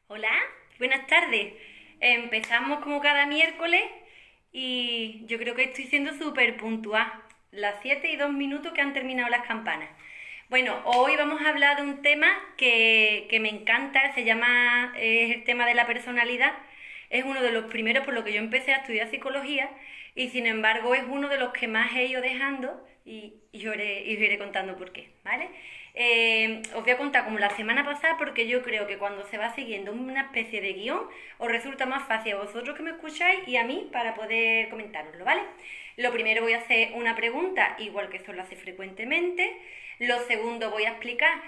Hola, buenas tardes. Empezamos como cada miércoles y yo creo que estoy siendo súper puntual. Las 7:02 que han terminado las campanas. Bueno, hoy vamos a hablar de un tema que me encanta, es el tema de la personalidad. Es uno de los primeros por lo que yo empecé a estudiar psicología y sin embargo es uno de los que más he ido dejando y os iré contando por qué, ¿vale? Os voy a contar como la semana pasada porque yo creo que cuando se va siguiendo una especie de guión os resulta más fácil a vosotros que me escucháis y a mí para poder comentároslo, ¿vale? Lo primero voy a hacer una pregunta, igual que eso lo hace frecuentemente. Lo segundo voy a explicar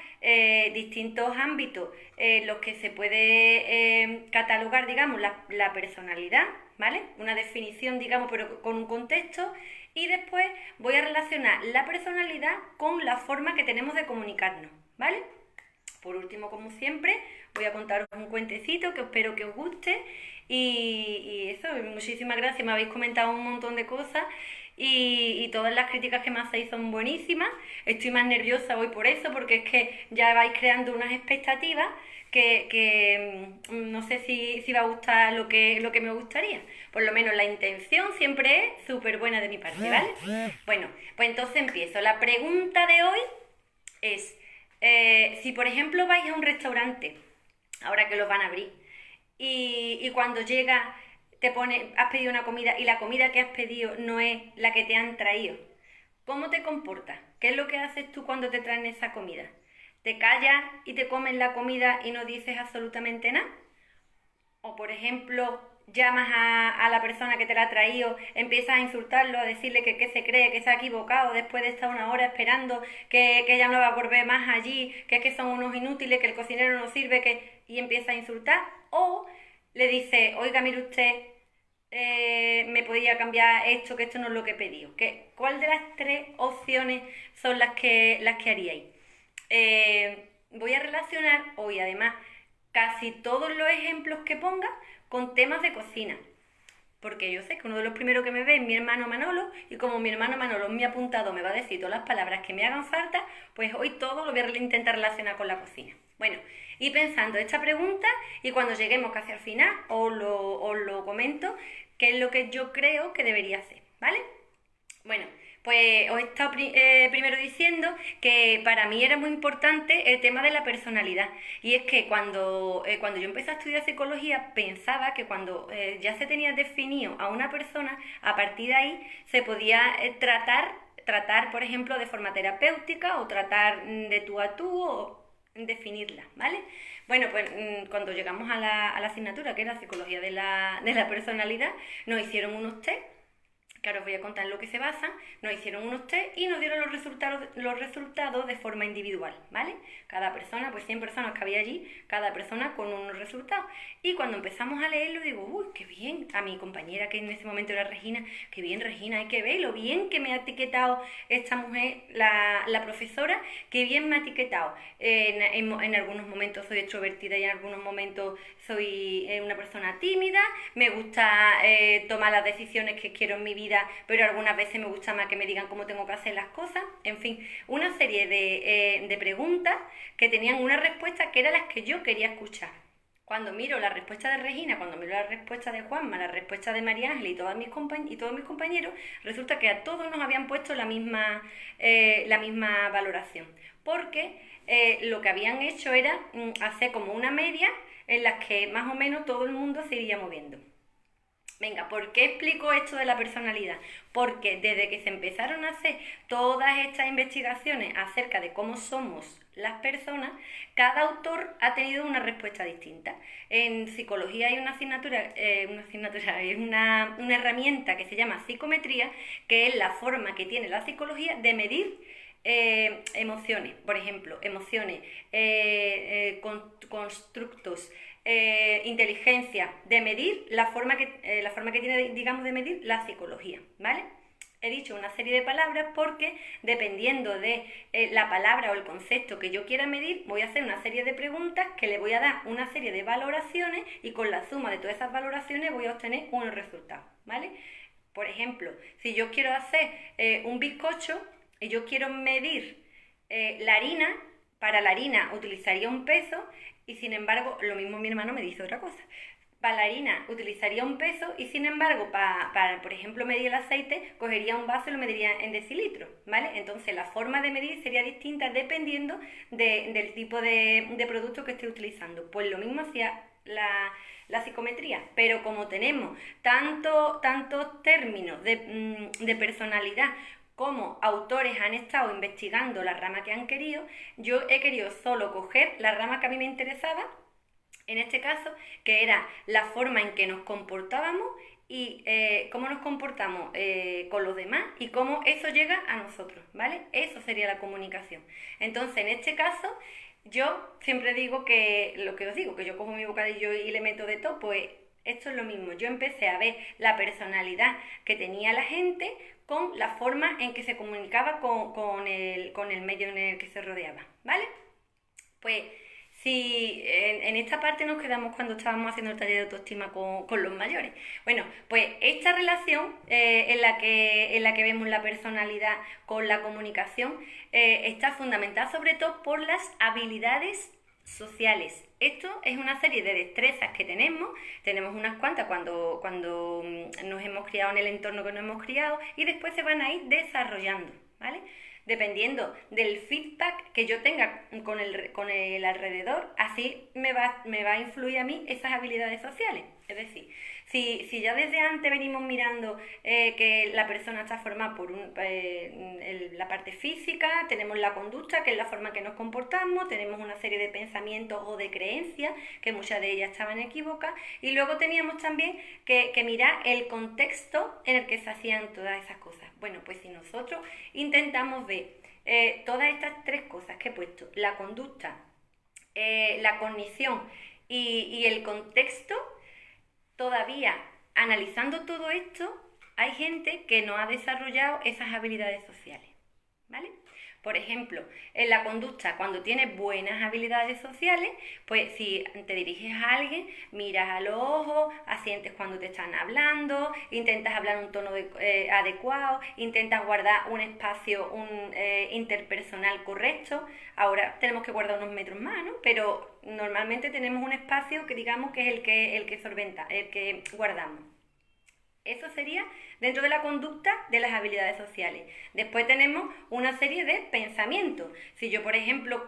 distintos ámbitos en los que se puede catalogar, digamos, la personalidad, ¿vale? Una definición, digamos, pero con un contexto. Y después voy a relacionar la personalidad con la forma que tenemos de comunicarnos, ¿vale? Por último, como siempre, voy a contaros un cuentecito que espero que os guste. Y eso, muchísimas gracias, me habéis comentado un montón de cosas y todas las críticas que me hacéis son buenísimas. Estoy más nerviosa hoy por eso, porque es que ya vais creando unas expectativas que no sé si va a gustar lo que me gustaría. Por lo menos la intención siempre es súper buena de mi parte, ¿vale? Bueno, pues entonces empiezo. La pregunta de hoy es, si por ejemplo vais a un restaurante, ahora que los van a abrir, y cuando llega has pedido una comida y la comida que has pedido no es la que te han traído, ¿cómo te comportas? ¿Qué es lo que haces tú cuando te traen esa comida? ¿Te callas y te comes la comida y no dices absolutamente nada? O por ejemplo, llamas a la persona que te la ha traído, empiezas a insultarlo, a decirle que se cree, que se ha equivocado después de estar una hora esperando, que ella no va a volver más allí, que son unos inútiles, que el cocinero no sirve, y empieza a insultar. O le dice, oiga, mire usted, me podía cambiar esto, que esto no es lo que he pedido. ¿Cuál de las tres opciones son las que haríais? Voy a relacionar hoy además casi todos los ejemplos que ponga con temas de cocina. Porque yo sé que uno de los primeros que me ve es mi hermano Manolo, y como mi hermano Manolo me ha apuntado, me va a decir todas las palabras que me hagan falta, pues hoy todo lo voy a intentar relacionar con la cocina. Bueno, y pensando esta pregunta, y cuando lleguemos casi al final, os lo comento, qué es lo que yo creo que debería hacer, ¿vale? Bueno, pues os he estado primero diciendo que para mí era muy importante el tema de la personalidad. Y es que cuando yo empecé a estudiar psicología pensaba que cuando ya se tenía definido a una persona, a partir de ahí se podía tratar, por ejemplo, de forma terapéutica o tratar de tú a tú o definirla, ¿vale? Bueno, pues cuando llegamos a la asignatura, que era psicología de la personalidad, nos hicieron unos test que ahora os voy a contar en lo que se basan. Nos hicieron unos test y nos dieron los resultados de forma individual, ¿vale? Cada persona, pues 100 personas que había allí, cada persona con unos resultados. Y cuando empezamos a leerlo, digo, uy, qué bien, a mi compañera que en ese momento era Regina, qué bien Regina, hay que ver lo bien que me ha etiquetado esta mujer, la profesora, qué bien me ha etiquetado. En algunos momentos soy extrovertida y en algunos momentos soy una persona tímida, me gusta tomar las decisiones que quiero en mi vida, pero algunas veces me gusta más que me digan cómo tengo que hacer las cosas. En fin, una serie de preguntas que tenían una respuesta que eran las que yo quería escuchar. Cuando miro la respuesta de Regina, cuando miro la respuesta de Juanma, la respuesta de María Ángel y todos mis compañeros, resulta que a todos nos habían puesto la misma valoración. Porque lo que habían hecho era hacer como una media en las que más o menos todo el mundo se iría moviendo. Venga, ¿por qué explico esto de la personalidad? Porque desde que se empezaron a hacer todas estas investigaciones acerca de cómo somos las personas, cada autor ha tenido una respuesta distinta. En psicología hay hay una herramienta que se llama psicometría, que es la forma que tiene la psicología de medir emociones, por ejemplo, emociones, constructos, inteligencia, de medir la forma que tiene, digamos, de medir la psicología, ¿vale? He dicho una serie de palabras porque dependiendo de la palabra o el concepto que yo quiera medir, voy a hacer una serie de preguntas que le voy a dar una serie de valoraciones y con la suma de todas esas valoraciones voy a obtener unos resultados, ¿vale? Por ejemplo, si yo quiero hacer un bizcocho y yo quiero medir la harina, para la harina utilizaría un peso y sin embargo, lo mismo mi hermano me dice otra cosa. Bailarina utilizaría un peso y sin embargo, para, por ejemplo, medir el aceite, cogería un vaso y lo mediría en decilitros, ¿vale? Entonces la forma de medir sería distinta dependiendo del tipo de producto que esté utilizando. Pues lo mismo hacía la psicometría, pero como tenemos tantos términos de personalidad como autores han estado investigando la rama que han querido, yo he querido solo coger la rama que a mí me interesaba, en este caso, que era la forma en que nos comportábamos y cómo nos comportamos con los demás y cómo eso llega a nosotros, ¿vale? Eso sería la comunicación. Entonces, en este caso, yo siempre digo que, lo que os digo, que yo cojo mi bocadillo y le meto de todo, pues esto es lo mismo. Yo empecé a ver la personalidad que tenía la gente con la forma en que se comunicaba con el medio en el que se rodeaba, ¿vale? Pues si en esta parte nos quedamos cuando estábamos haciendo el taller de autoestima con los mayores. Bueno, pues esta relación en la que vemos la personalidad con la comunicación está fundamentada sobre todo por las habilidades sociales. Esto es una serie de destrezas que tenemos unas cuantas cuando nos hemos criado en el entorno que nos hemos criado y después se van a ir desarrollando, ¿vale? Dependiendo del feedback que yo tenga con el alrededor, así me va a influir a mí esas habilidades sociales. Es decir, si ya desde antes venimos mirando que la persona está formada por la parte física, tenemos la conducta, que es la forma en que nos comportamos, tenemos una serie de pensamientos o de creencias, que muchas de ellas estaban equivocadas, y luego teníamos también que mirar el contexto en el que se hacían todas esas cosas. Bueno, pues si nosotros intentamos ver todas estas tres cosas que he puesto, la conducta, la cognición y el contexto, todavía analizando todo esto, hay gente que no ha desarrollado esas habilidades sociales, ¿vale? Por ejemplo, en la conducta, cuando tienes buenas habilidades sociales, pues si te diriges a alguien, miras a los ojos, asientes cuando te están hablando, intentas hablar en un tono adecuado, intentas guardar un espacio interpersonal correcto. Ahora tenemos que guardar unos metros más, ¿no? Pero normalmente tenemos un espacio que digamos que es el que guardamos. Eso sería dentro de la conducta de las habilidades sociales. Después tenemos una serie de pensamientos. Si yo, por ejemplo,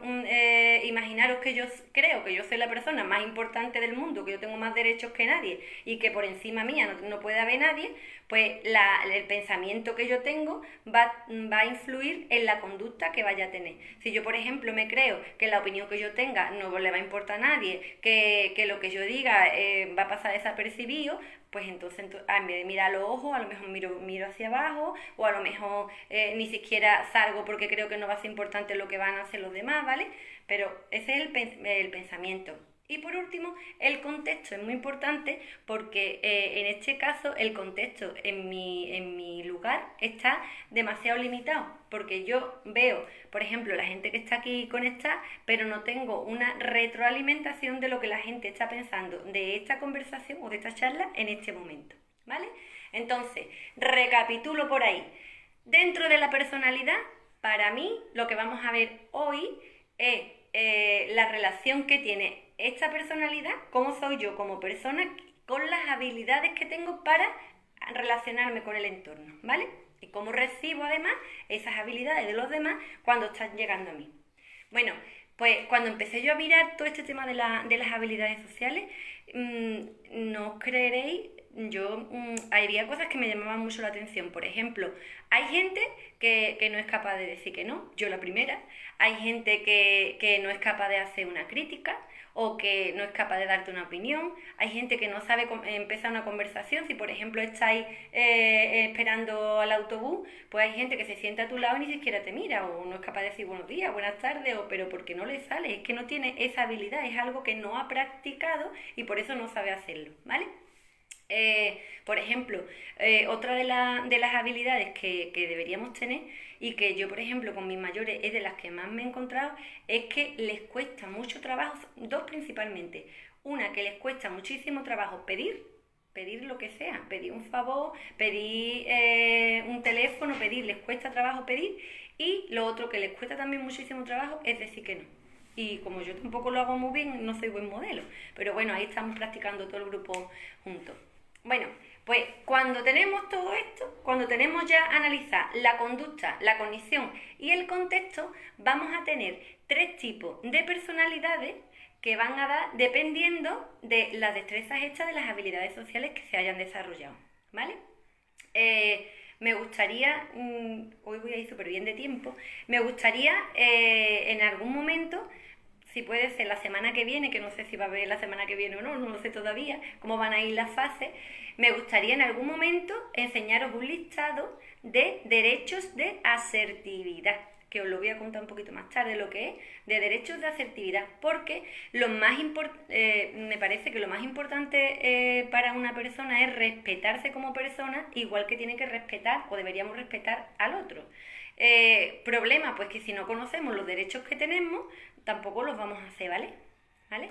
imaginaros que yo creo que yo soy la persona más importante del mundo, que yo tengo más derechos que nadie y que por encima mía no puede haber nadie, pues el pensamiento que yo tengo va a influir en la conducta que vaya a tener. Si yo, por ejemplo, me creo que la opinión que yo tenga no le va a importar a nadie, que lo que yo diga va a pasar desapercibido, pues entonces en vez de mirar a los ojos, a lo mejor miro hacia abajo, o a lo mejor ni siquiera salgo porque creo que no va a ser importante lo que van a hacer los demás, ¿vale? Pero ese es el pensamiento. Y por último, el contexto es muy importante porque en este caso el contexto en mi lugar está demasiado limitado, porque yo veo, por ejemplo, la gente que está aquí conectada, pero no tengo una retroalimentación de lo que la gente está pensando de esta conversación o de esta charla en este momento, ¿vale? Entonces, recapitulo por ahí. Dentro de la personalidad, para mí, lo que vamos a ver hoy es la relación que tiene esta personalidad, cómo soy yo como persona, con las habilidades que tengo para relacionarme con el entorno, ¿vale? Y cómo recibo además esas habilidades de los demás cuando están llegando a mí. Bueno, pues cuando empecé yo a mirar todo este tema de las habilidades sociales, no os creeréis, había cosas que me llamaban mucho la atención. Por ejemplo, hay gente que no es capaz de decir que no, yo la primera. Hay gente que no es capaz de hacer una crítica o que no es capaz de darte una opinión. Hay gente que no sabe empezar una conversación. Si, por ejemplo, estáis esperando al autobús, pues hay gente que se sienta a tu lado y ni siquiera te mira, o no es capaz de decir buenos días, buenas tardes, pero porque no le sale, es que no tiene esa habilidad, es algo que no ha practicado y por eso no sabe hacerlo, ¿vale? Por ejemplo, otra de las habilidades que deberíamos tener y que yo, por ejemplo, con mis mayores es de las que más me he encontrado, es que les cuesta mucho trabajo, dos principalmente. Una, que les cuesta muchísimo trabajo pedir lo que sea, pedir un favor, pedir un teléfono, les cuesta trabajo pedir. Y lo otro que les cuesta también muchísimo trabajo es decir que no. y como yo tampoco lo hago muy bien, no soy buen modelo. Pero bueno, ahí estamos practicando todo el grupo juntos. Bueno, pues cuando tenemos todo esto, cuando tenemos ya analizar la conducta, la cognición y el contexto, vamos a tener 3 tipos de personalidades que van a dar dependiendo de las destrezas hechas de las habilidades sociales que se hayan desarrollado, ¿vale? Me gustaría, hoy voy a ir súper bien de tiempo, me gustaría en algún momento, si puede ser la semana que viene, que no sé si va a haber la semana que viene o no, no lo sé todavía, cómo van a ir las fases, me gustaría en algún momento enseñaros un listado de derechos de asertividad, que os lo voy a contar un poquito más tarde lo que es, de derechos de asertividad, porque me parece que lo más importante para una persona es respetarse como persona, igual que tiene que respetar o deberíamos respetar al otro. Problema, pues que si no conocemos los derechos que tenemos, tampoco los vamos a hacer, ¿vale? ¿Vale?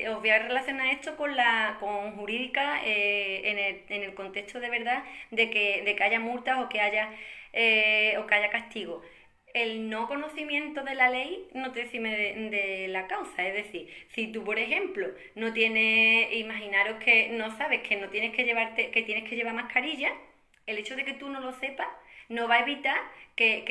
Os voy a relacionar esto con jurídica en el contexto de verdad de que haya multas o que haya castigo. El no conocimiento de la ley no te exime de la causa, es decir, si tú, por ejemplo, no tienes, imaginaros que no sabes que no tienes que que tienes que llevar mascarilla, el hecho de que tú no lo sepas no va a evitar que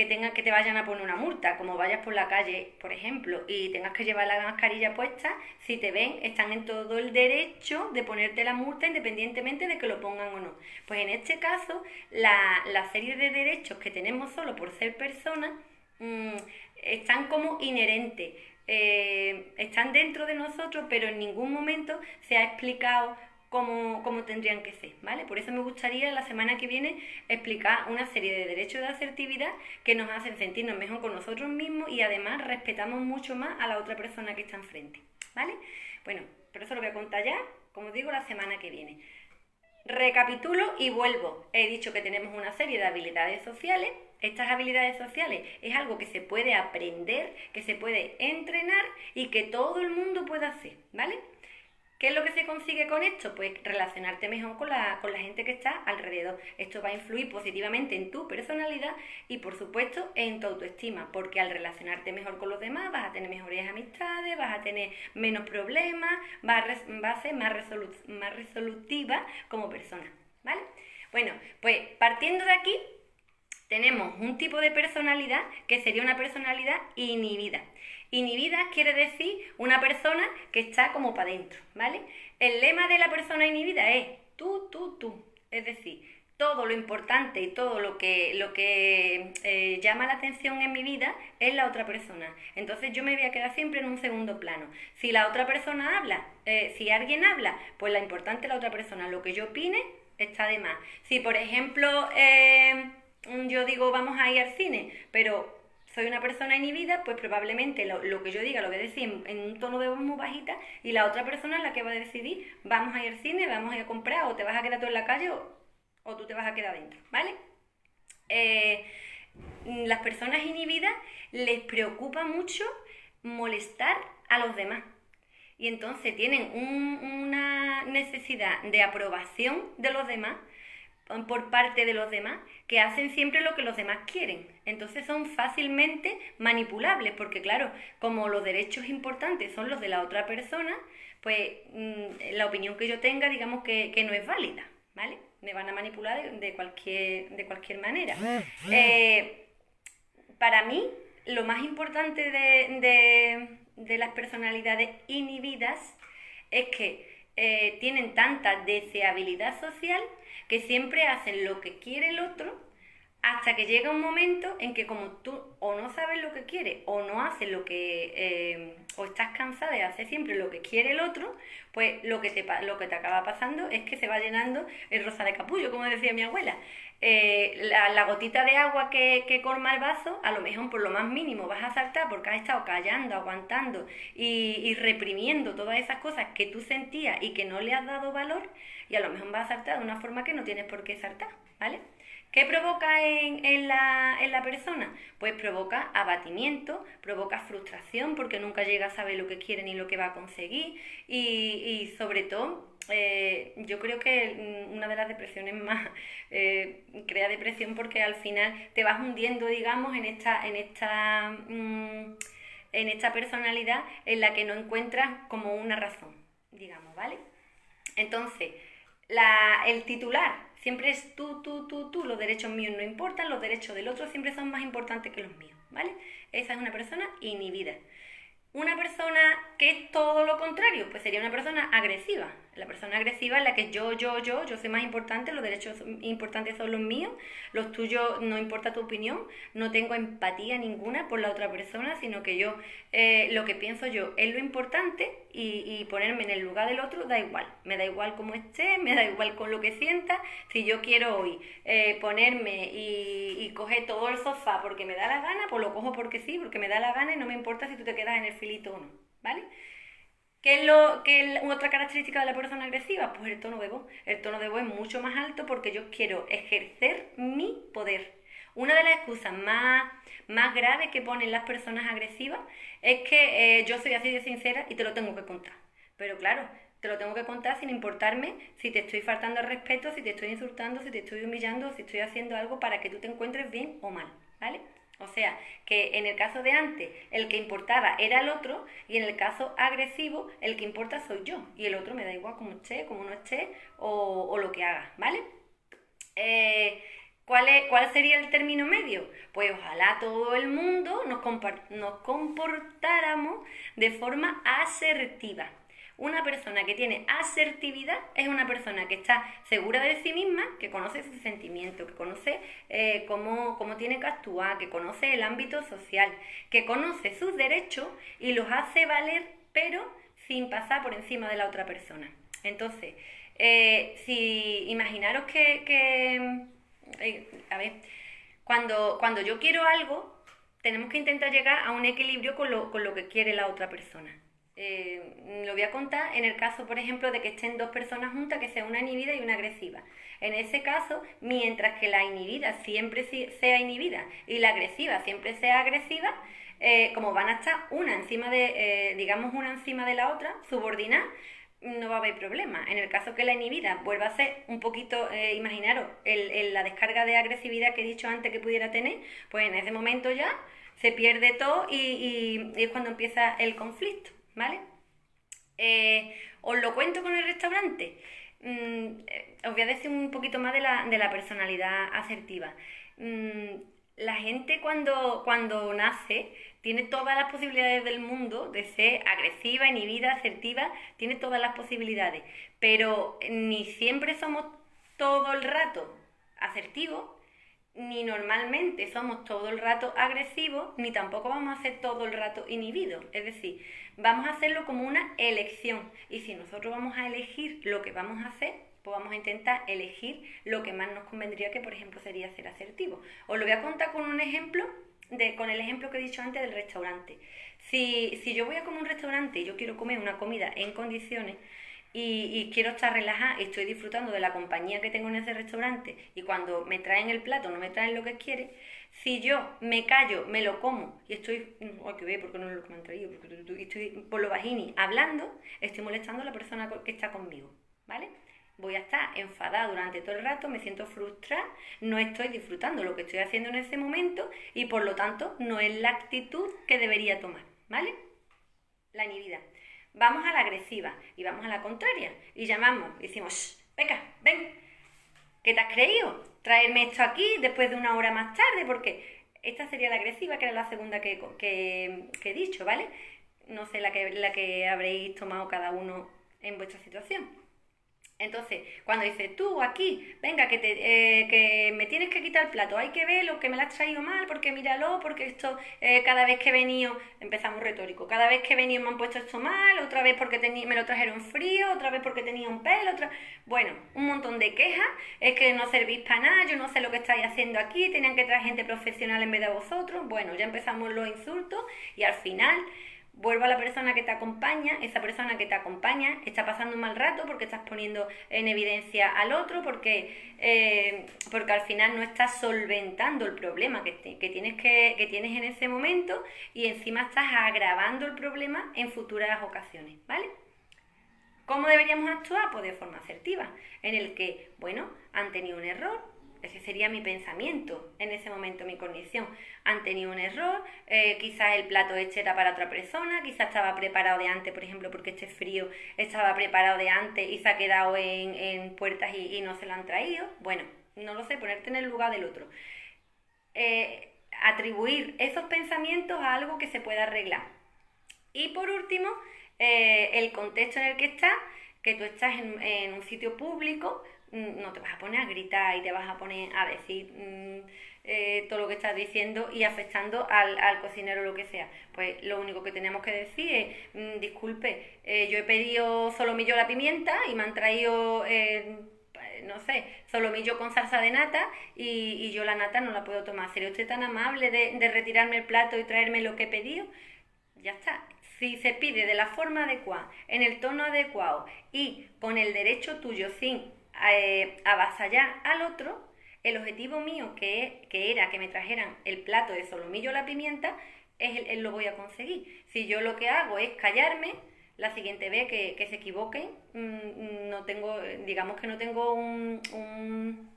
te vayan a poner una multa, como vayas por la calle, por ejemplo, y tengas que llevar la mascarilla puesta, si te ven, están en todo el derecho de ponerte la multa independientemente de que lo pongan o no. Pues en este caso, la serie de derechos que tenemos solo por ser personas están como inherentes, están dentro de nosotros, pero en ningún momento se ha explicado cómo tendrían que ser, ¿vale? Por eso me gustaría la semana que viene explicar una serie de derechos de asertividad que nos hacen sentirnos mejor con nosotros mismos y además respetamos mucho más a la otra persona que está enfrente, ¿vale? Bueno, pero eso lo voy a contar ya, como digo, la semana que viene. Recapitulo y vuelvo. He dicho que tenemos una serie de habilidades sociales. Estas habilidades sociales es algo que se puede aprender, que se puede entrenar y que todo el mundo puede hacer, ¿vale? ¿Qué es lo que se consigue con esto? Pues relacionarte mejor con la gente que está alrededor. Esto va a influir positivamente en tu personalidad y, por supuesto, en tu autoestima, porque al relacionarte mejor con los demás vas a tener mejores amistades, vas a tener menos problemas, vas a ser más resolutiva como persona, ¿vale? Bueno, pues partiendo de aquí, tenemos un tipo de personalidad que sería una personalidad inhibida. Inhibida quiere decir una persona que está como para adentro, ¿vale? El lema de la persona inhibida es tú, tú, tú. Es decir, todo lo importante y todo lo que llama la atención en mi vida es la otra persona. Entonces yo me voy a quedar siempre en un segundo plano. Si la otra persona habla, si alguien habla, pues la importante es la otra persona. Lo que yo opine está de más. Si, por ejemplo, yo digo vamos a ir al cine, pero soy una persona inhibida, pues probablemente lo que yo diga lo voy a decir en un tono de voz muy bajita y la otra persona es la que va a decidir vamos a ir al cine, vamos a ir a comprar o te vas a quedar tú en la calle o tú te vas a quedar dentro, ¿vale? Las personas inhibidas les preocupa mucho molestar a los demás y entonces tienen una necesidad de aprobación de los demás por parte de los demás, que hacen siempre lo que los demás quieren. Entonces son fácilmente manipulables, porque claro, como los derechos importantes son los de la otra persona, pues la opinión que yo tenga, digamos que no es válida, ¿vale? Me van a manipular de cualquier manera. Para mí, lo más importante de las personalidades inhibidas es que tienen tanta deseabilidad social que siempre hacen lo que quiere el otro hasta que llega un momento en que como tú o no sabes lo que quieres o no haces o estás cansada de hacer siempre lo que quiere el otro, pues lo que te acaba pasando es que se va llenando el rosa de capullo, como decía mi abuela. La gotita de agua que colma el vaso, a lo mejor por lo más mínimo vas a saltar porque has estado callando, aguantando y reprimiendo todas esas cosas que tú sentías y que no le has dado valor, y a lo mejor vas a saltar de una forma que no tienes por qué saltar, ¿vale? ¿Qué provoca en la persona? Pues provoca abatimiento, provoca frustración porque nunca llega a saber lo que quiere ni lo que va a conseguir y sobre todo yo creo que una de las depresiones más crea depresión porque al final te vas hundiendo, digamos, en esta personalidad en la que no encuentras como una razón, digamos, ¿vale? Entonces, el titular siempre es tú, los derechos míos no importan, los derechos del otro siempre son más importantes que los míos, ¿vale? Esa es una persona inhibida. Una persona que es todo lo contrario, pues sería una persona agresiva. La persona agresiva es la que yo soy más importante, los derechos importantes son los míos, los tuyos no importa tu opinión, no tengo empatía ninguna por la otra persona, sino que yo, lo que pienso yo es lo importante y ponerme en el lugar del otro da igual. Me da igual cómo esté, me da igual con lo que sienta. Si yo quiero hoy ponerme y coger todo el sofá porque me da la gana, pues lo cojo porque sí, porque me da la gana y no me importa si tú te quedas en el filito o no, ¿vale? ¿Qué es otra característica de la persona agresiva? Pues el tono de voz. El tono de voz es mucho más alto porque yo quiero ejercer mi poder. Una de las excusas más graves que ponen las personas agresivas es que yo soy así de sincera y te lo tengo que contar. Pero claro, te lo tengo que contar sin importarme si te estoy faltando al respeto, si te estoy insultando, si te estoy humillando, si estoy haciendo algo para que tú te encuentres bien o mal, ¿vale? O sea, que en el caso de antes, el que importaba era el otro, y en el caso agresivo, el que importa soy yo, y el otro me da igual como esté, como no esté, o lo que haga, ¿vale? ¿Cuál sería el término medio? Pues ojalá todo el mundo nos comportáramos de forma asertiva. Una persona que tiene asertividad es una persona que está segura de sí misma, que conoce sus sentimientos, que conoce cómo tiene que actuar, que conoce el ámbito social, que conoce sus derechos y los hace valer, pero sin pasar por encima de la otra persona. Entonces, si imaginaros a ver, cuando yo quiero algo, tenemos que intentar llegar a un equilibrio con lo que quiere la otra persona. Lo voy a contar en el caso, por ejemplo, de que estén dos personas juntas, que sea una inhibida y una agresiva. En ese caso, mientras que la inhibida siempre sea inhibida y la agresiva siempre sea agresiva, como van a estar una encima de la otra, subordinadas, no va a haber problema. En el caso que la inhibida vuelva a ser un poquito, imaginaros, la descarga de agresividad que he dicho antes que pudiera tener, pues en ese momento ya se pierde todo y es cuando empieza el conflicto, ¿vale? Os lo cuento con el restaurante. Os voy a decir un poquito más de la personalidad asertiva. La gente cuando nace tiene todas las posibilidades del mundo de ser agresiva, inhibida, asertiva, tiene todas las posibilidades, pero ni siempre somos todo el rato asertivos, ni normalmente somos todo el rato agresivos, ni tampoco vamos a ser todo el rato inhibidos. Es decir, vamos a hacerlo como una elección. Y si nosotros vamos a elegir lo que vamos a hacer, pues vamos a intentar elegir lo que más nos convendría, que por ejemplo sería ser asertivo. Os lo voy a contar con un ejemplo, con el ejemplo que he dicho antes del restaurante. Si yo voy a comer un restaurante y yo quiero comer una comida en condiciones, y quiero estar relajada y estoy disfrutando de la compañía que tengo en ese restaurante, y cuando me traen el plato no me traen lo que quiere, si yo me callo, me lo como y estoy, ay, que ve, ¿por qué no es lo que me han traído? Y estoy por lo bajini hablando, estoy molestando a la persona que está conmigo, ¿vale? Voy a estar enfadada durante todo el rato, me siento frustrada, no estoy disfrutando lo que estoy haciendo en ese momento y por lo tanto no es la actitud que debería tomar, ¿vale? La inhibida. Vamos a la agresiva y vamos a la contraria y llamamos y decimos, venga, ven, ¿qué te has creído? Traerme esto aquí después de una hora más tarde, porque esta sería la agresiva, que era la segunda que he dicho, ¿vale? No sé la que habréis tomado cada uno en vuestra situación. Entonces, cuando dices tú aquí, venga, que me tienes que quitar el plato, hay que verlo, que me lo has traído mal, porque míralo, porque esto, cada vez que he venido, empezamos retórico, cada vez que he venido me han puesto esto mal, otra vez porque me lo trajeron frío, otra vez porque tenía un pelo, bueno, un montón de quejas, es que no servís para nada, yo no sé lo que estáis haciendo aquí, tenían que traer gente profesional en vez de vosotros, bueno, ya empezamos los insultos y al final vuelvo a la persona que te acompaña, esa persona que te acompaña está pasando un mal rato porque estás poniendo en evidencia al otro, porque al final no estás solventando el problema que tienes en ese momento y encima estás agravando el problema en futuras ocasiones, ¿vale? ¿Cómo deberíamos actuar? Pues de forma asertiva, en el que, bueno, han tenido un error, Ese sería mi pensamiento en ese momento, mi condición. Han tenido un error, quizás el plato este era para otra persona, quizás estaba preparado de antes, por ejemplo, porque este frío estaba preparado de antes y se ha quedado en puertas y no se lo han traído. Bueno, no lo sé, ponerte en el lugar del otro. Atribuir esos pensamientos a algo que se pueda arreglar. Y por último, el contexto en el que estás, que tú estás en un sitio público, no te vas a poner a gritar y te vas a poner a decir todo lo que estás diciendo y afectando al cocinero o lo que sea. Pues lo único que tenemos que decir es, disculpe, yo he pedido solomillo a la pimienta y me han traído, no sé, solomillo con salsa de nata y yo la nata no la puedo tomar. ¿Sería usted tan amable de retirarme el plato y traerme lo que he pedido? Ya está. Si se pide de la forma adecuada, en el tono adecuado y con el derecho tuyo sin avasallar al otro, el objetivo mío, que era que me trajeran el plato de solomillo a la pimienta, lo voy a conseguir. Si yo lo que hago es callarme, la siguiente vez que se equivoquen, no tengo, digamos que no tengo un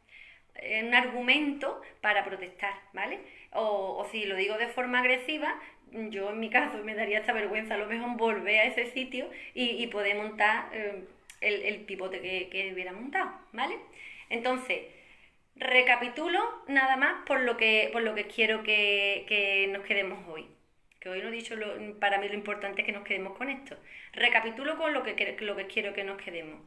argumento para protestar, ¿vale? O si lo digo de forma agresiva, yo en mi caso me daría esta vergüenza a lo mejor volver a ese sitio y poder montar el pipote que hubiera montado, ¿vale? Entonces, recapitulo nada más por lo que quiero que nos quedemos hoy. Que hoy no he dicho, para mí lo importante es que nos quedemos con esto. Recapitulo con lo que quiero que nos quedemos.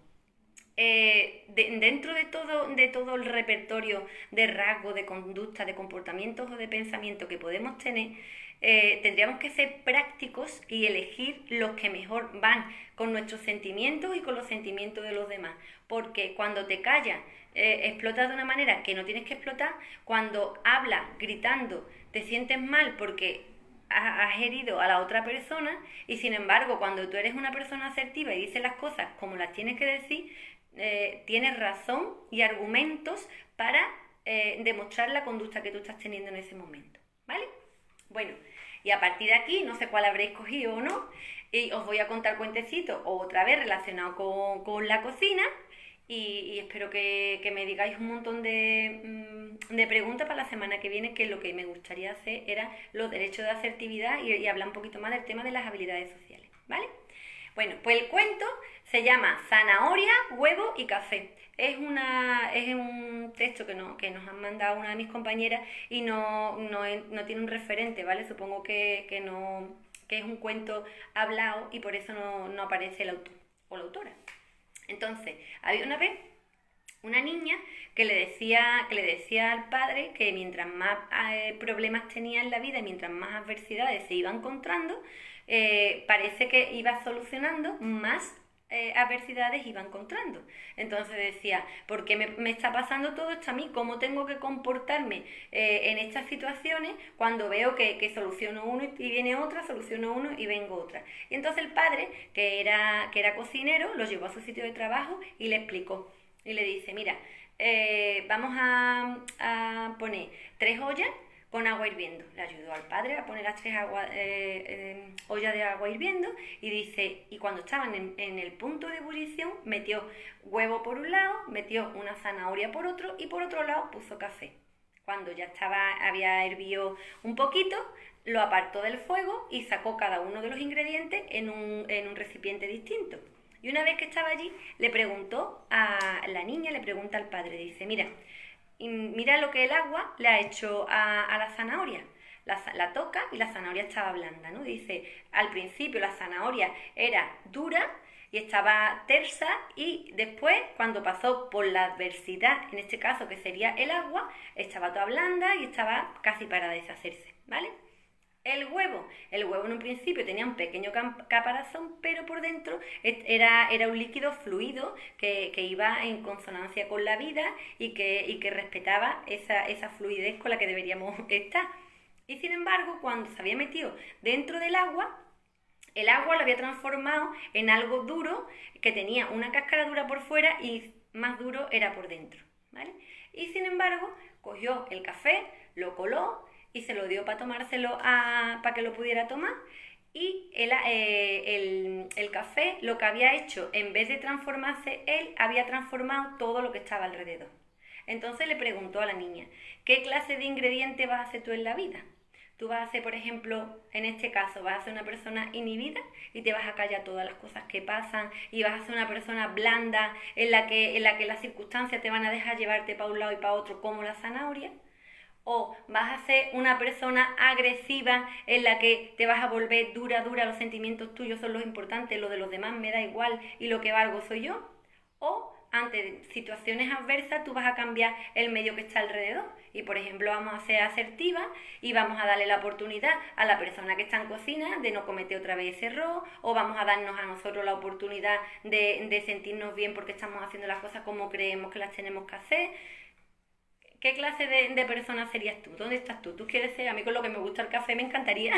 Dentro de todo el repertorio de rasgos, de conducta, de comportamientos o de pensamiento que podemos tener, tendríamos que ser prácticos y elegir los que mejor van con nuestros sentimientos y con los sentimientos de los demás. Porque cuando te callas, explotas de una manera que no tienes que explotar. Cuando hablas gritando, te sientes mal porque has herido a la otra persona, y sin embargo cuando tú eres una persona asertiva y dices las cosas como las tienes que decir, tienes razón y argumentos para demostrar la conducta que tú estás teniendo en ese momento, ¿vale? Bueno, y a partir de aquí, no sé cuál habréis cogido o no, y os voy a contar cuentecitos otra vez relacionados con la cocina, y espero que me digáis un montón de preguntas para la semana que viene, que lo que me gustaría hacer era los derechos de asertividad y hablar un poquito más del tema de las habilidades sociales, ¿vale? Bueno, pues el cuento se llama Zanahoria, huevo y café. Es un texto que nos han mandado una de mis compañeras y no tiene un referente, ¿vale? Supongo que es un cuento hablado y por eso no aparece el autor o la autora. Entonces, había una vez una niña que le decía al padre que mientras más problemas tenía en la vida y mientras más adversidades se iba encontrando, parece que iba solucionando, más adversidades iba encontrando. Entonces decía, ¿por qué me está pasando todo esto a mí? ¿Cómo tengo que comportarme en estas situaciones cuando veo que soluciono uno y viene otra, soluciono uno y vengo otra? Y entonces el padre, que era cocinero, lo llevó a su sitio de trabajo y le explicó. Y le dice, mira, vamos a poner 3 ollas con agua hirviendo. Le ayudó al padre a poner las 3 ollas de agua hirviendo y dice, y cuando estaban en el punto de ebullición, metió huevo por un lado, metió una zanahoria por otro y por otro lado puso café. Cuando ya había hervido un poquito, lo apartó del fuego y sacó cada uno de los ingredientes en un recipiente distinto. Y una vez que estaba allí, le preguntó a la niña, le pregunta al padre, dice, mira lo que el agua le ha hecho a la zanahoria. La toca y la zanahoria estaba blanda, ¿no? Dice, al principio la zanahoria era dura y estaba tersa, y después, cuando pasó por la adversidad, en este caso que sería el agua, estaba toda blanda y estaba casi para deshacerse, ¿vale? El huevo en un principio tenía un pequeño caparazón, pero por dentro era un líquido fluido que iba en consonancia con la vida y que respetaba esa fluidez con la que deberíamos estar. Y sin embargo, cuando se había metido dentro del agua, el agua lo había transformado en algo duro, que tenía una cáscara dura por fuera y más duro era por dentro, ¿vale? Y sin embargo, cogió el café, lo coló y se lo dio para tomárselo para que lo pudiera tomar, y el café, lo que había hecho, en vez de transformarse él, había transformado todo lo que estaba alrededor. Entonces le preguntó a la niña, ¿qué clase de ingrediente vas a ser tú en la vida? Tú vas a ser, por ejemplo, en este caso, vas a ser una persona inhibida y te vas a callar todas las cosas que pasan y vas a ser una persona blanda en la que las circunstancias te van a dejar llevarte para un lado y para otro como la zanahoria. O vas a ser una persona agresiva en la que te vas a volver dura, los sentimientos tuyos son los importantes, lo de los demás me da igual y lo que valgo soy yo. O ante situaciones adversas tú vas a cambiar el medio que está alrededor y por ejemplo vamos a ser asertivas y vamos a darle la oportunidad a la persona que está en cocina de no cometer otra vez ese error, o vamos a darnos a nosotros la oportunidad de sentirnos bien porque estamos haciendo las cosas como creemos que las tenemos que hacer. ¿Qué clase de persona serías tú? ¿Dónde estás tú? ¿Tú quieres ser? A mí con lo que me gusta el café me encantaría,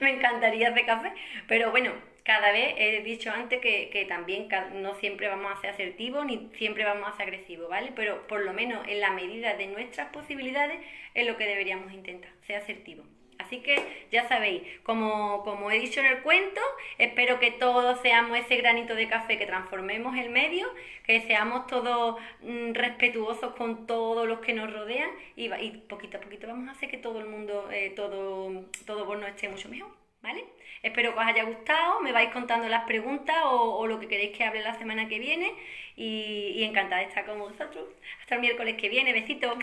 me encantaría hacer café, pero bueno, cada vez he dicho antes que también no siempre vamos a ser asertivos ni siempre vamos a ser agresivos, ¿vale? Pero por lo menos en la medida de nuestras posibilidades es lo que deberíamos intentar, ser asertivos. Así que ya sabéis, como he dicho en el cuento, espero que todos seamos ese granito de café, que transformemos el medio, que seamos todos respetuosos con todos los que nos rodean y poquito a poquito vamos a hacer que todo el mundo, todo por nos esté mucho mejor, ¿vale? Espero que os haya gustado, me vais contando las preguntas o lo que queréis que hable la semana que viene y encantada de estar con vosotros. Hasta el miércoles que viene, besitos.